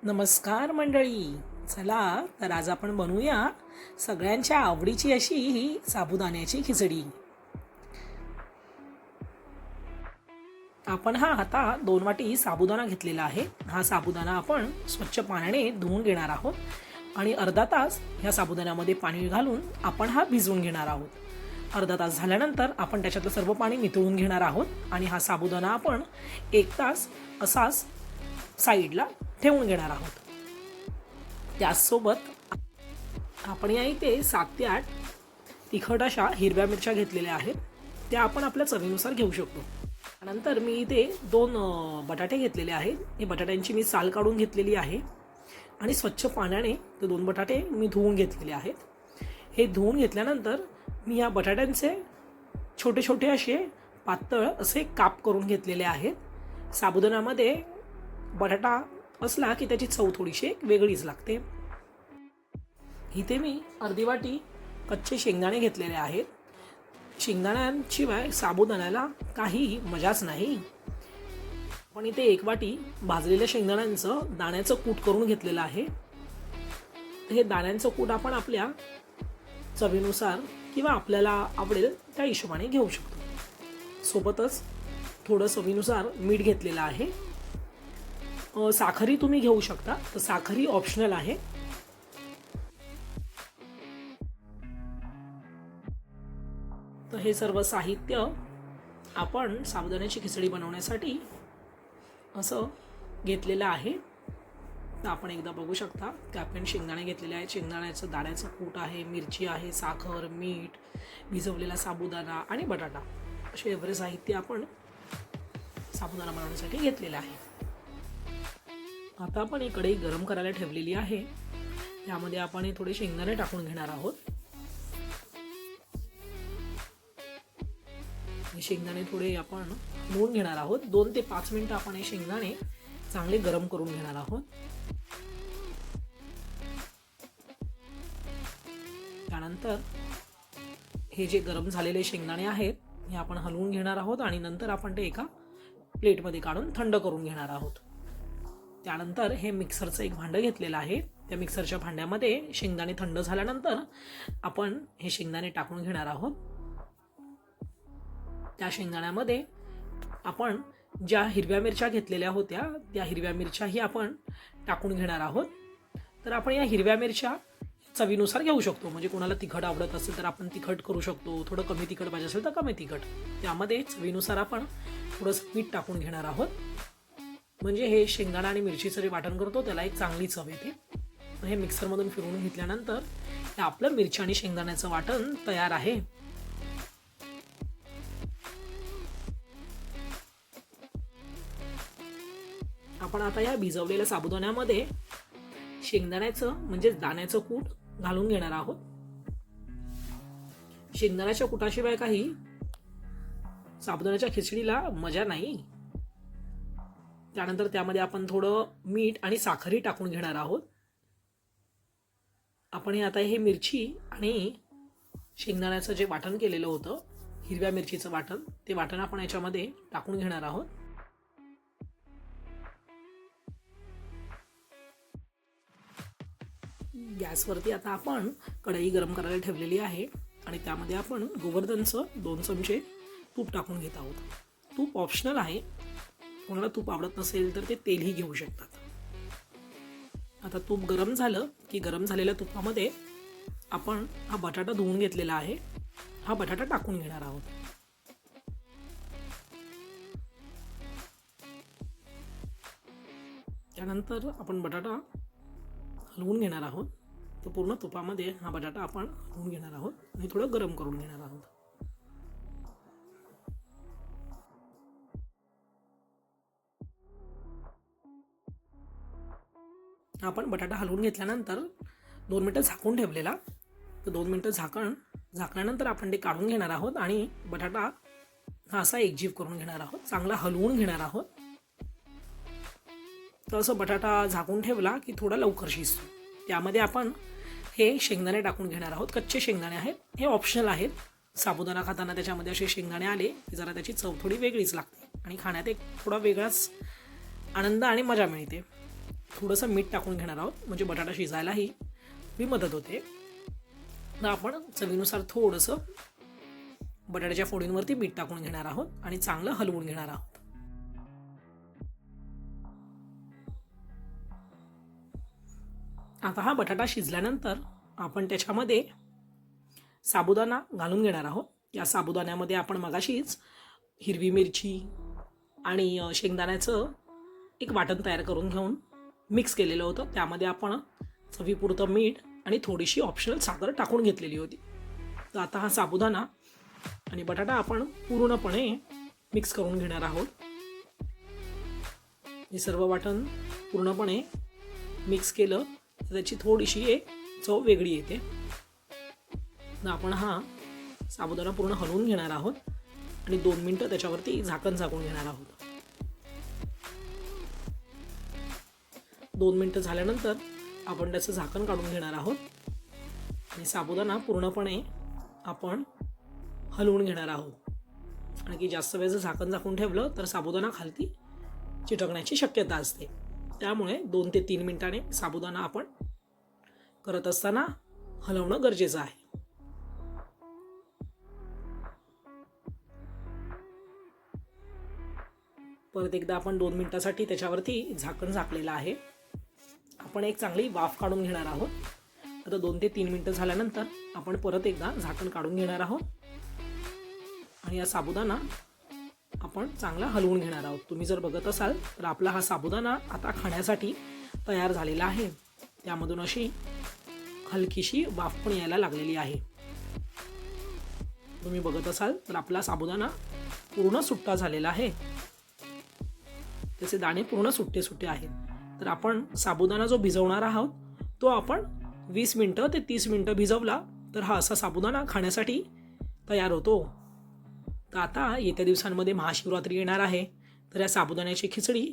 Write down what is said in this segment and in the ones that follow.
नमस्कार मंडळी. चला तर आज आपण बनवूया सगळ्यांच्या आवडीची अशी ही साबुदाण्याची खिचडी. आपण आता 2 वाटी साबुदाणा घेतलेला आहे. हा साबुदाणा आपण स्वच्छ पाण्याने धुवून घेणार आहोत आणि अर्धा तास ह्या साबुदाण्यामध्ये पाणी घालून आपण हा भिजवून घेणार आहोत. अर्धा तास झाल्यानंतर आपण त्याच्यातलं सर्व पाणी निथळून घेणार आहोत आणि हा साबुदाणा आपण 1 तास असाच साईडला ठेवून घेणार आहोत. त्याचसोबत आपण या इथे 7 ते 8 तिखट अशा हिरव्या मिरच्या घेतलेल्या आहेत. त्या आपण आपल्या चवीनुसार घेऊ शकतो. त्यानंतर मी इथे 2 बटाटे घेतलेले आहेत. हे बटाट्यांची मी साल काढून घेतलेली आहे आणि स्वच्छ पाण्याने ते 2 बटाटे मी धुवून घेतलेले आहेत. हे धुवून घेतल्यानंतर मी या बटाट्यांचे छोटे छोटे असे पातळ असे काप करून घेतलेले आहेत. साबुदाण्यामध्ये बटाटा असला की त्याची चव थोडीशी वेगळीच लागते. इथे मी अर्धी वाटी कच्चे शेंगदाणे घेतलेले आहेत. शेंगदाण्यांशिवाय साबुदाण्याला काही मजाच नाही. पण इथे 1 वाटी भाजलेल्या शेंगदाण्यांचं दाण्याचं कूट करून घेतलेलं आहे. हे दाण्यांचं कूट आपण आपल्या चवीनुसार किंवा आपल्याला आवडेल त्या हिशोबाने घेऊ शकतो. सोबतच थोडं चवीनुसार मीठ घेतलेलं आहे. साखरही तुम्ही घेऊ शकता, तर साखरही ऑप्शनल आहे. तर हे सर्व साहित्य आपण साबुदाण्याची खिचडी बनवण्यासाठी असं घेतलेलं आहे. तर आपण एकदा बघू शकता की आपण शेंगदाणे घेतलेले आहेत. शेंगदाण्याचं दाण्याचं कूट आहे, मिरची आहे, साखर, मीठ, भिजवलेला साबुदाणा आणि बटाटा असे एवढे साहित्य आपण साबुदाणा बनवण्यासाठी घेतलेलं आहे. आता आपण एक कढई गरम करायला ठेवलेली आहे. यामध्ये आपण हे थोडे शेंगदाणे टाकून घेणार आहोत. हे शेंगदाणे थोडे आपण हलवून घेणार आहोत. 2 ते 5 मिनिटं आपण हे शेंगदाणे चांगले गरम करून घेणार आहोत. त्यानंतर हे जे गरम झालेले शेंगदाणे आहेत हे आपण हलवून घेणार आहोत आणि नंतर आपण ते एका प्लेटमध्ये काढून थंड करून घेणार आहोत. त्यानंतर हे मिक्सरचं एक भांडं घेतलेलं आहे. त्या मिक्सरच्या भांड्यामध्ये शेंगदाणे थंड झाल्यानंतर आपण हे शेंगदाणे टाकून घेणार आहोत. त्या शेंगदाण्यामध्ये आपण ज्या हिरव्या मिरच्या घेतलेल्या होत्या त्या हिरव्या मिरच्याही आपण टाकून घेणार आहोत. तर आपण या हिरव्या मिरच्या चवीनुसार घेऊ शकतो. म्हणजे कोणाला तिखट आवडत असेल तर आपण तिखट करू शकतो, थोडं कमी तिखट पाहिजे असेल तर कमी तिखट. त्यामध्ये चवीनुसार आपण थोडंसं मीठ टाकून घेणार आहोत. म्हणजे हे शेंगदाणा आणि मिरचीचं जे वाटण करतो त्याला एक चांगली चव येते. हे मिक्सरमधून फिरवून घेतल्यानंतर हे आपलं मिरची आणि शेंगदाण्याचं वाटण तयार आहे. आपण आता या भिजवलेल्या साबुदाण्यामध्ये शेंगदाण्याचं म्हणजे दाण्याचं कूट घालून घेणार आहोत. शेंगदाण्याच्या कुटाशिवाय काही साबुदाण्याच्या खिचडीला मजा नाही. त्यानंतर त्यामध्ये आपण थोडं मीठ आणि साखरही टाकून घेणार आहोत. आपण हे आता हे मिरची आणि शेंगदाण्याचं जे वाटण केलेलं होतं, हिरव्या मिरचीचं वाटण, ते वाटण आपण याच्यामध्ये टाकून घेणार आहोत. गॅसवरती आता आपण कढई गरम करायला ठेवलेली आहे आणि त्यामध्ये आपण गोवर्धनचं 2 चमचे तूप टाकून घेत आहोत. तूप ऑप्शनल आहे. कोणाला तूप आवडत नसेल तर ते तेलही घेऊ शकतात. आता तूप गरम झालं की गरम झालेल्या तुपामध्ये आपण हा बटाटा धुवून घेतलेला आहे. हा बटाटा टाकून घेणार आहोत. त्यानंतर आपण बटाटा हलवून घेणार आहोत. तर पूर्ण तुपामध्ये हा बटाटा आपण हलवून घेणार आहोत आणि थोडं गरम करून घेणार आहोत. आपण बटाटा हलवून घेतल्यानंतर 2 मिनिटं झाकून ठेवलेला. तर 2 मिनिटं झाकल्यानंतर आपण ते काढून घेणार आहोत आणि बटाटा हा असा एकजीव करून घेणार आहोत. चांगला हलवून घेणार आहोत. तर असं बटाटा झाकून ठेवला की थोडा लवकर शिजतो. त्यामध्ये आपण हे शेंगदाणे टाकून घेणार आहोत. कच्चे शेंगदाणे आहेत, हे ऑप्शनल आहेत. साबुदाणा खाताना त्याच्यामध्ये असे शेंगदाणे आले की जरा त्याची चव थोडी वेगळीच लागते आणि खाण्यात एक थोडा वेगळाच आनंद आणि मजा मिळते. थोडंसं मीठ टाकून घेणार आहोत, म्हणजे बटाटा शिजायलाही मी मदत होते. तर आपण चवीनुसार थोडंसं बटाट्याच्या फोडींवरती मीठ टाकून घेणार आहोत आणि चांगलं हलवून घेणार आहोत. आता हा बटाटा शिजल्यानंतर आपण त्याच्यामध्ये साबुदाणा घालून घेणार आहोत. या साबुदाण्यामध्ये आपण मगाशीच हिरवी मिरची आणि शेंगदाण्याचं एक वाटण तयार करून घेऊन मिक्स केलेलं होतं. त्यामध्ये आपण चवीपुरतं मीठ आणि थोडीशी ऑप्शनल साखर टाकून घेतलेली होती. तर आता हा साबुदाणा आणि बटाटा आपण पूर्णपणे मिक्स करून घेणार आहोत. हे सर्व वाटण पूर्णपणे मिक्स केलं तर त्याची थोडीशी एक चव वेगळी येते. तर आपण हा साबुदाणा पूर्ण हलवून घेणार आहोत आणि 2 मिनटं त्याच्यावरती झाकण झाकून घेणार आहोत. 2 मिनटं झाल्यानंतर आपण त्याचं झाकण काढून घेणार आहोत आणि साबुदाणा पूर्णपणे आपण हलवून घेणार आहोत. आणि की जास्त वेळ जर झाकण झाकून ठेवलं तर साबुदाणा खालती चिटकण्याची शक्यता असते. त्यामुळे 2 ते 3 मिनिटांनी साबुदाणा आपण करत असताना हलवणं गरजेचं आहे. परत एकदा आपण 2 मिनिटासाठी त्याच्यावरती झाकण झाकलेलं आहे. आपण एक चांगली वाफ काढून घेणार आहोत. आता 2 ते 3 मिनिटं झाल्यानंतर आपण परत एकदा झाकण काढून घेणार आहोत आणि या साबुदाणा आपण चांगला हलवून घेणार आहोत. तुम्ही जर बघत असाल तर आपला हा साबुदाणा आता खाण्यासाठी तयार झालेला आहे. त्यामधून अशी हलकीशी वाफ पण यायला लागलेली आहे. तुम्ही बघत असाल तर आपला साबुदाणा पूर्ण सुट्टा झालेला आहे. त्याचे दाणे पूर्ण सुट्टे सुट्टे आहेत. तर आपण साबुदाणा जो भिजवणार आहोत तो आपण 20 मिनटं ते 30 मिनटं भिजवला तर हा असा साबुदाणा खाण्यासाठी तयार होतो. तर आता येत्या दिवसांमध्ये महाशिवरात्री येणार आहे. तर या साबुदाण्याची खिचडी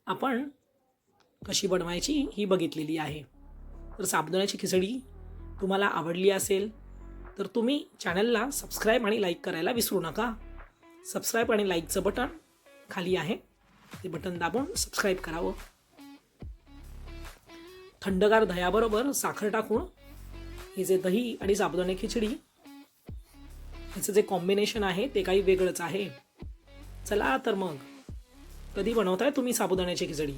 आपण कशी बनवायची ही बघितलेली आहे. तर साबुदाण्याची खिचडी तुम्हाला आवडली असेल तर तुम्ही चॅनलला सबस्क्राईब आणि लाईक करायला विसरू नका. सबस्क्राईब आणि लाईकचं बटन खाली आहे, ते बटन दाबून सबस्क्राईब करावं. थंडगार दह्याबरोबर साखर टाकून हे जे दही आणि साबुदाणे खिचडी ह्याचं जे कॉम्बिनेशन आहे ते काही वेगळंच आहे. चला तर मग कधी बनवताय तुम्ही साबुदाण्याची खिचडी?